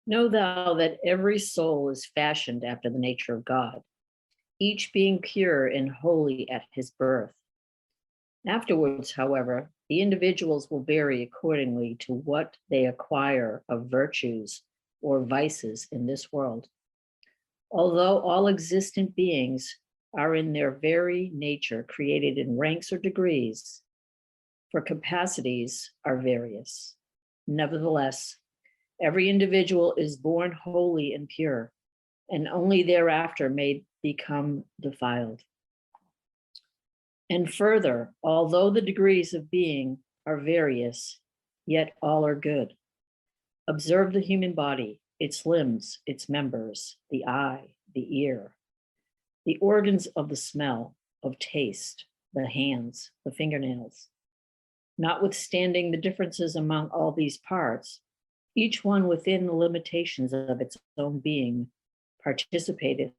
Know thou that every soul is fashioned after the nature of God, each being pure and holy at his birth. Afterwards, however, the individuals will vary accordingly to what they acquire of virtues or vices in this world. Although all existent beings are in their very nature created in ranks or degrees, for capacities are various. Nevertheless, every individual is born holy and pure, and only thereafter may become defiled. And further, although the degrees of being are various, yet all are good. Observe the human body, its limbs, its members, the eye, the ear, the organs of the smell, of taste, the hands, the fingernails. Notwithstanding the differences among all these parts, each one within the limitations of its own being participated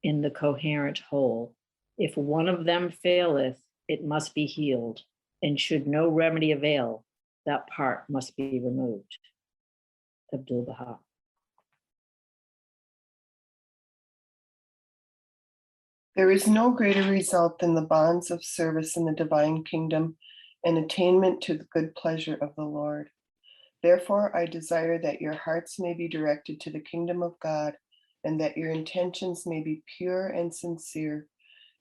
in the coherent whole. If one of them faileth, it must be healed, and should no remedy avail, that part must be removed. Abdu'l-Baha. There is no greater result than the bonds of service in the divine kingdom and attainment to the good pleasure of the Lord. Therefore, I desire that your hearts may be directed to the kingdom of God, and that your intentions may be pure and sincere,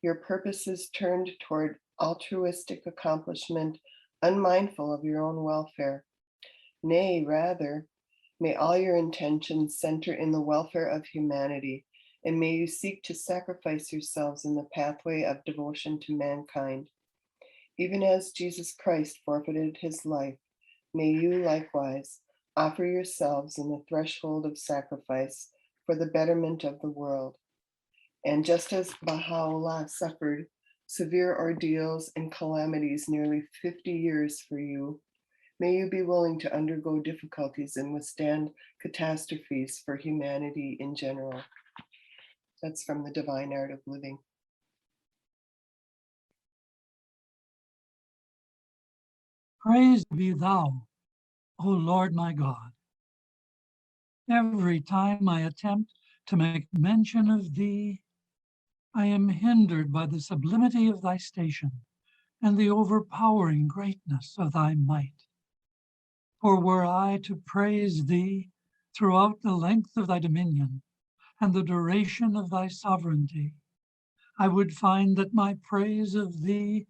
your purposes turned toward altruistic accomplishment, unmindful of your own welfare. Nay, rather, may all your intentions center in the welfare of humanity, and may you seek to sacrifice yourselves in the pathway of devotion to mankind. Even as Jesus Christ forfeited his life, may you likewise offer yourselves in the threshold of sacrifice for the betterment of the world. And just as Baha'u'llah suffered severe ordeals and calamities nearly 50 years for you, may you be willing to undergo difficulties and withstand catastrophes for humanity in general. That's from the Divine Art of Living. Praised be thou, O Lord my God. Every time I attempt to make mention of thee, I am hindered by the sublimity of thy station and the overpowering greatness of thy might. For were I to praise thee throughout the length of thy dominion and the duration of thy sovereignty, I would find that my praise of thee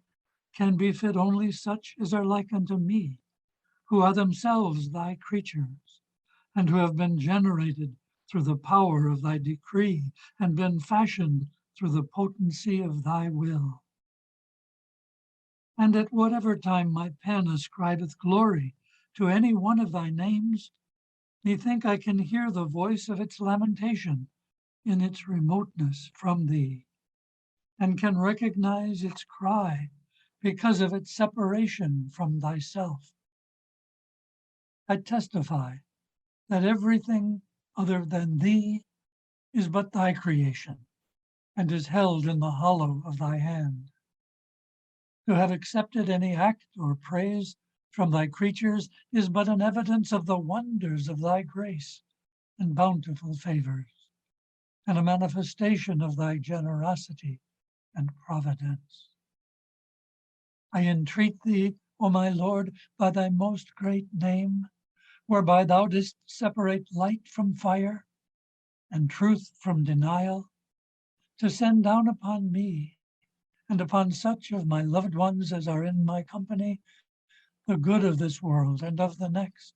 can befit only such as are like unto me, who are themselves thy creatures, and who have been generated through the power of thy decree and been fashioned through the potency of thy will. And at whatever time my pen ascribeth glory to any one of thy names, methink I can hear the voice of its lamentation in its remoteness from thee, and can recognize its cry because of its separation from thyself. I testify that everything other than thee is but thy creation and is held in the hollow of thy hand. To have accepted any act or praise from thy creatures is but an evidence of the wonders of thy grace and bountiful favors, and a manifestation of thy generosity and providence. I entreat thee, O my Lord, by thy most great name, whereby thou didst separate light from fire and truth from denial, to send down upon me and upon such of my loved ones as are in my company the good of this world and of the next.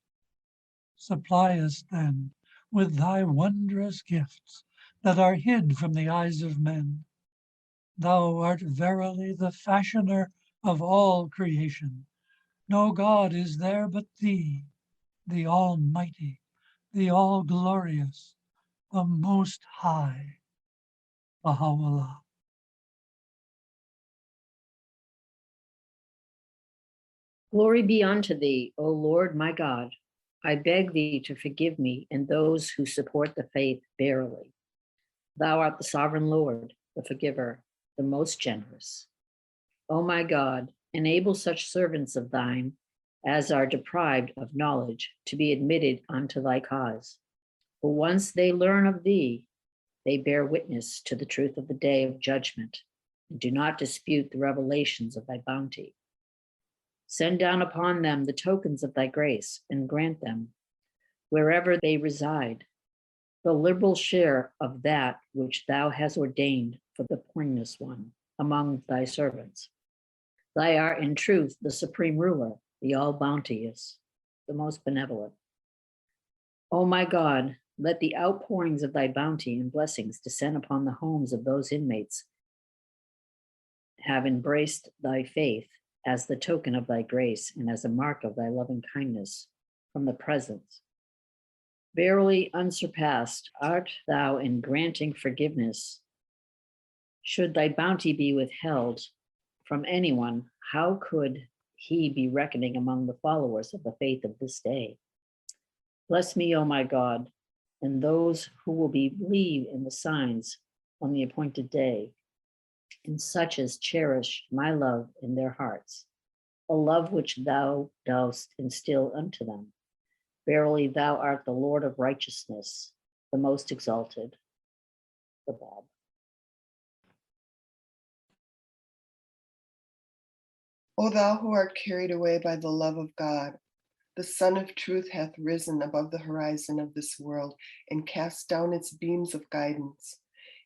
Supply us then with thy wondrous gifts that are hid from the eyes of men. Thou art verily the fashioner of all creation. No God is there but thee, the Almighty, the All-Glorious, the Most High. Baha'u'llah. Glory be unto thee, O Lord my God. I beg thee to forgive me and those who support the faith barely. Thou art the sovereign Lord, the forgiver, the most generous. O my God, enable such servants of thine as are deprived of knowledge, to be admitted unto thy cause. For once they learn of thee, they bear witness to the truth of the day of judgment, and do not dispute the revelations of thy bounty. Send down upon them the tokens of thy grace, and grant them, wherever they reside, the liberal share of that which thou hast ordained for the poignous one among thy servants. Thy art in truth the supreme ruler, the all bounteous, the most benevolent. O my God, let the outpourings of thy bounty and blessings descend upon the homes of those inmates have embraced thy faith as the token of thy grace and as a mark of thy loving kindness from the presence. Verily unsurpassed art thou in granting forgiveness. Should thy bounty be withheld from anyone, how could he be reckoning among the followers of the faith of this day? Bless me, O my God, and those who will believe in the signs on the appointed day, and such as cherish my love in their hearts, a love which thou dost instill unto them. Verily thou art the Lord of righteousness, the most exalted. The Bob. O thou who art carried away by the love of God, the Sun of truth hath risen above the horizon of this world and cast down its beams of guidance.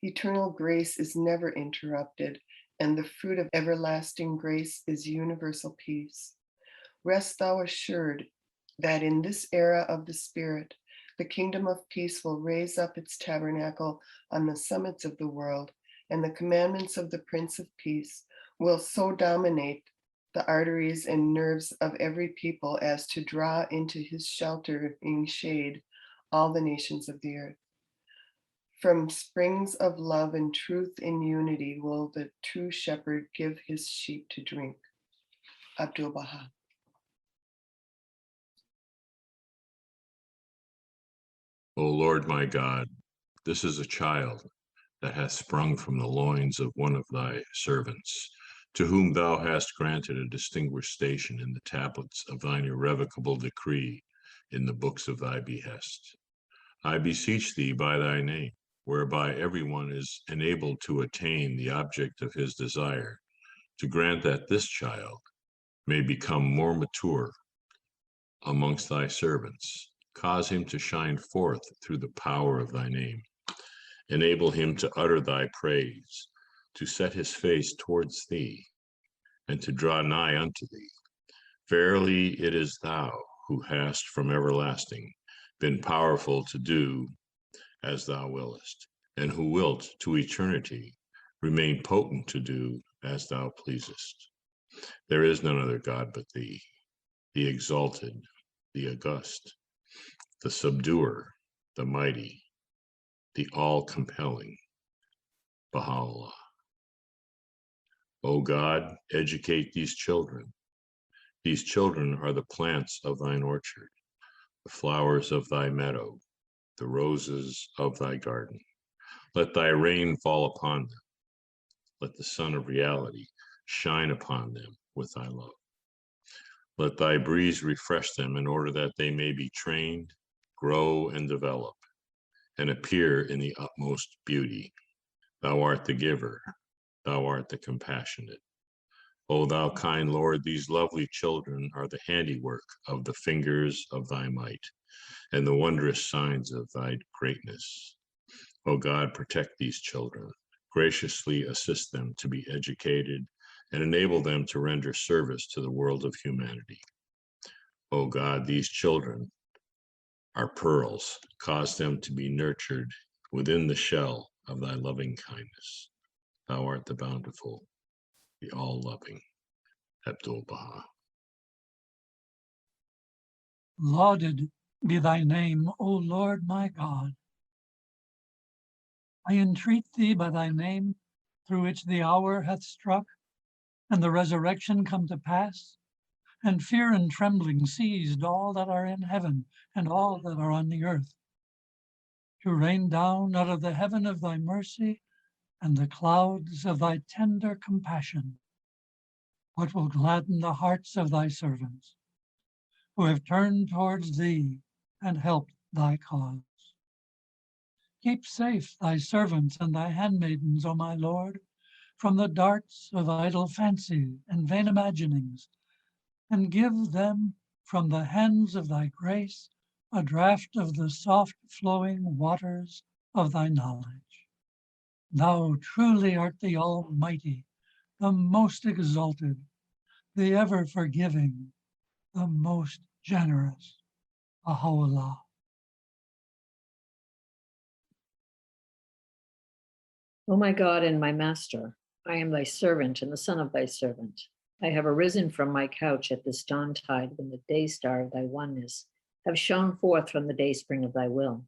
Eternal grace is never interrupted, and the fruit of everlasting grace is universal peace. Rest thou assured that in this era of the Spirit, the kingdom of peace will raise up its tabernacle on the summits of the world, and the commandments of the Prince of Peace will so dominate the arteries and nerves of every people as to draw into his sheltering shade all the nations of the earth. From springs of love and truth in unity will the true shepherd give his sheep to drink. Abdul Baha. O Lord my God, this is a child that hath sprung from the loins of one of thy servants, to whom thou hast granted a distinguished station in the tablets of thine irrevocable decree in the books of thy behest. I beseech thee by thy name, whereby everyone is enabled to attain the object of his desire, to grant that this child may become more mature amongst thy servants. Cause him to shine forth through the power of thy name. Enable him to utter thy praise, to set his face towards thee, and to draw nigh unto thee. Verily it is thou who hast from everlasting been powerful to do as thou willest, and who wilt to eternity remain potent to do as thou pleasest. There is none other God but thee, the exalted, the august, the subduer, the mighty, the all-compelling, Baha'u'llah. O God, educate these children. These children are the plants of thine orchard, the flowers of thy meadow, the roses of thy garden. Let thy rain fall upon them. Let the sun of reality shine upon them with thy love. Let thy breeze refresh them in order that they may be trained, grow, and develop, and appear in the utmost beauty. Thou art the giver, thou art the compassionate. O thou kind Lord, these lovely children are the handiwork of the fingers of thy might, and the wondrous signs of thy greatness. O God, protect these children, graciously assist them to be educated, and enable them to render service to the world of humanity. O God, these children are pearls. Cause them to be nurtured within the shell of thy loving kindness. Thou art the bountiful, the all-loving Abdul Baha. Lauded be thy name, O Lord my God. I entreat thee by thy name, through which the hour hath struck, and the resurrection come to pass, and fear and trembling seized all that are in heaven and all that are on the earth, to rain down out of the heaven of thy mercy and the clouds of thy tender compassion what will gladden the hearts of thy servants, who have turned towards thee and helped thy cause. Keep safe thy servants and thy handmaidens, O my Lord, from the darts of idle fancy and vain imaginings, and give them from the hands of thy grace a draught of the soft flowing waters of thy knowledge. Thou truly art the Almighty, the most exalted, the ever forgiving, the most generous. Ahawallah. O my God and my Master, I am thy servant and the son of thy servant. I have arisen from my couch at this dawntide when the day star of thy oneness have shone forth from the dayspring of thy will,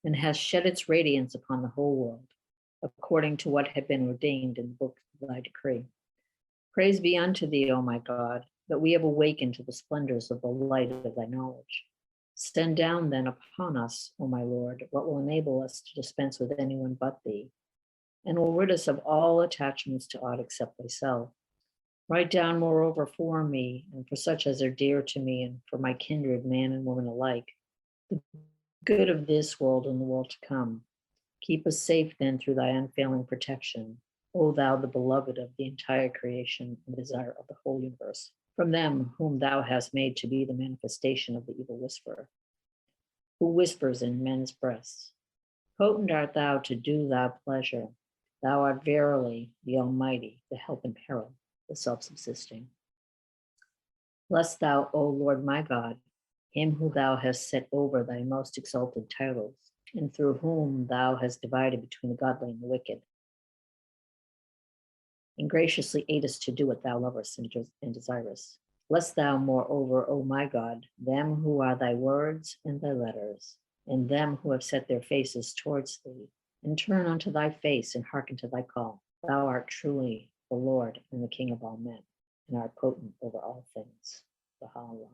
and has shed its radiance upon the whole world, according to what had been ordained in the book of thy decree. Praise be unto thee, O my God, that we have awakened to the splendors of the light of thy knowledge. Send down then upon us, O my Lord, what will enable us to dispense with anyone but thee, and will rid us of all attachments to aught except thyself. Write down, moreover, for me, and for such as are dear to me, and for my kindred, man and woman alike, the good of this world and the world to come. Keep us safe then through thy unfailing protection, O thou, the beloved of the entire creation and desire of the whole universe, from them whom thou hast made to be the manifestation of the evil whisperer, who whispers in men's breasts. Potent art thou to do thy pleasure. Thou art verily the Almighty, the help in peril, the self-subsisting. Bless thou, O Lord my God, him who thou hast set over thy most exalted titles, and through whom thou hast divided between the godly and the wicked, and graciously aidest to do what thou lovest and desirest. Bless thou, moreover, O my God, them who are thy words and thy letters, and them who have set their faces towards thee, and turn unto thy face and hearken to thy call. Thou art truly the Lord and the King of all men, and art potent over all things. Baha'u'llah.